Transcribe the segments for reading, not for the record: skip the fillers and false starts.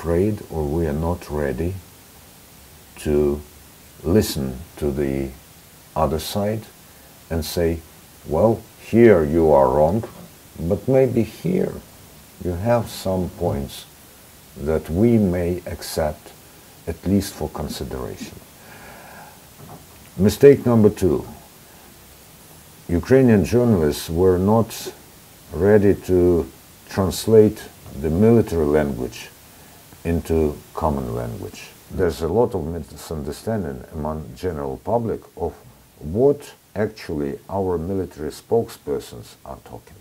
afraid or we are not ready to listen to the other side and say, well, here you are wrong, but maybe here you have some points that we may accept, at least for consideration. Mistake number 2. Ukrainian journalists were not ready to translate the military language into common language. There's a lot of misunderstanding among general public of what actually our military spokespersons are talking.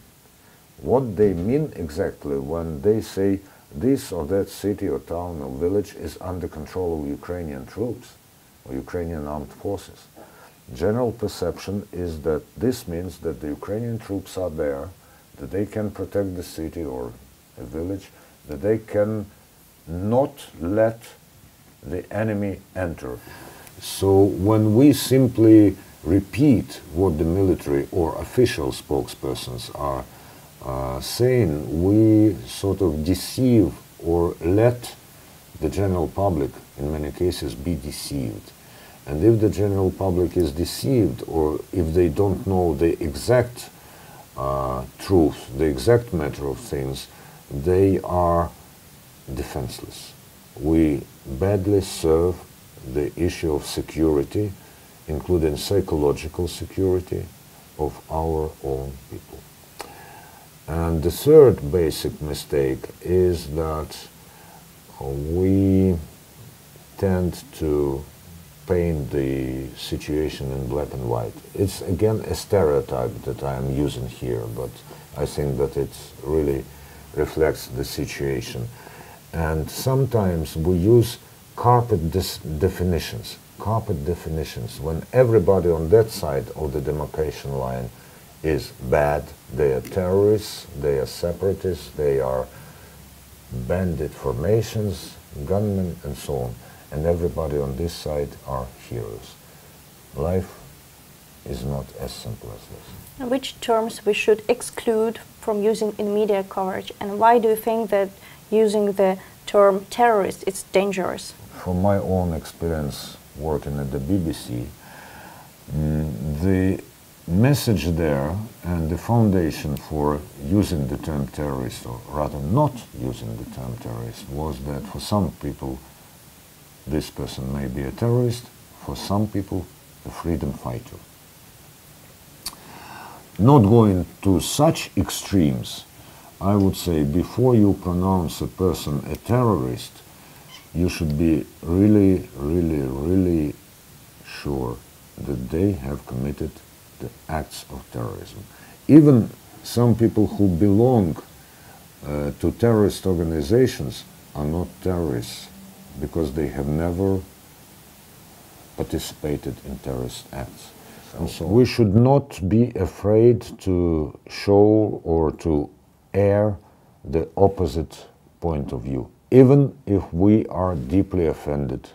What they mean exactly when they say this or that city or town or village is under control of Ukrainian troops or Ukrainian armed forces. General perception is that this means that the Ukrainian troops are there, that they can protect the city or a village, that they can not let the enemy enter. So when we simply repeat what the military or official spokespersons are saying, we sort of deceive or let the general public, in many cases, be deceived. And if the general public is deceived, or if they don't know the exact truth, the exact matter of things, they are defenseless. We badly serve the issue of security, including psychological security of our own people. And the third basic mistake is that we tend to paint the situation in black and white. It's again a stereotype that I am using here, but I think that it really reflects the situation. And sometimes we use carpet definitions when everybody on that side of the demarcation line is bad. They are terrorists, they are separatists, they are bandit formations, gunmen, and so on. And everybody on this side are heroes. Life is not as simple as this. And which terms we should exclude from using in media coverage, and why do you think that using the term terrorist is dangerous? From my own experience working at the BBC, the message there and the foundation for using the term terrorist, or rather not using the term terrorist, was that for some people this person may be a terrorist, for some people a freedom fighter. Not going to such extremes, I would say before you pronounce a person a terrorist, you should be really, really, really sure that they have committed the acts of terrorism. Even some people who belong to terrorist organizations are not terrorists because they have never participated in terrorist acts. And so we should not be afraid to show or to air the opposite point of view, even if we are deeply offended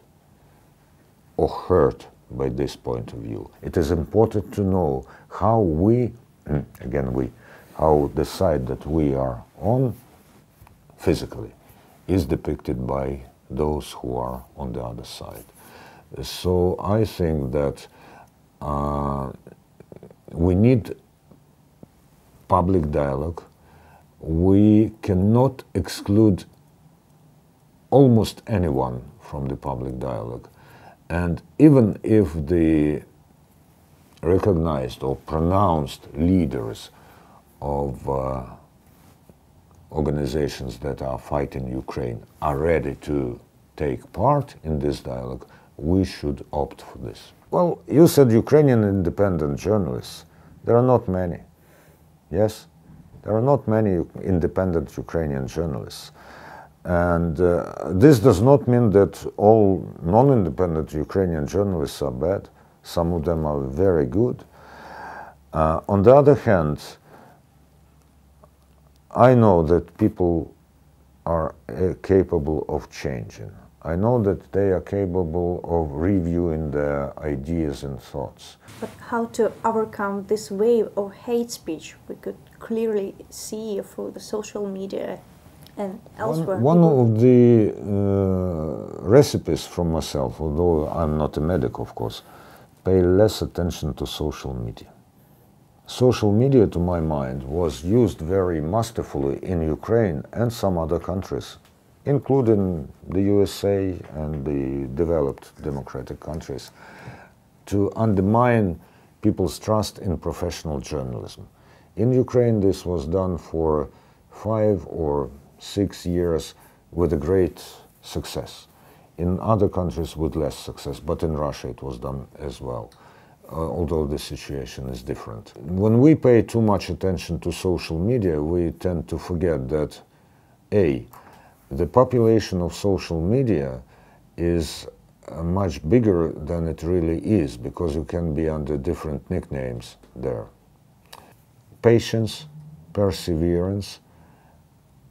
or hurt by this point of view. It is important to know how we, how the side that we are on physically is depicted by those who are on the other side. So I think that we need public dialogue. We cannot exclude almost anyone from the public dialogue. And even if the recognized or pronounced leaders of organizations that are fighting Ukraine are ready to take part in this dialogue, we should opt for this. Well, you said Ukrainian independent journalists. There are not many. Yes, there are not many independent Ukrainian journalists. And this does not mean that all non-independent Ukrainian journalists are bad. Some of them are very good. On the other hand, I know that people are capable of changing. I know that they are capable of reviewing their ideas and thoughts. But how to overcome this wave of hate speech we could clearly see through the social media and elsewhere. One of the recipes from myself, although I'm not a medic, of course, pay less attention to social media. Social media, to my mind, was used very masterfully in Ukraine and some other countries, including the USA and the developed democratic countries, to undermine people's trust in professional journalism. In Ukraine, this was done for 5 or 6 years with a great success. In other countries with less success, but in Russia it was done as well, although the situation is different. When we pay too much attention to social media, we tend to forget that A, the population of social media is much bigger than it really is, because you can be under different nicknames there. Patience, perseverance,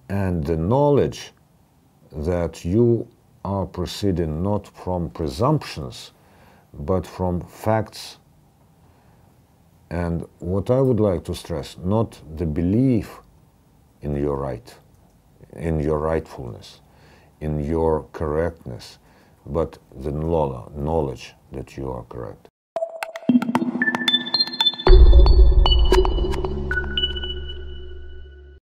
and the knowledge that you are proceeding not from presumptions, but from facts. And what I would like to stress, not the belief in your right, in your rightfulness, in your correctness, but the knowledge that you are correct.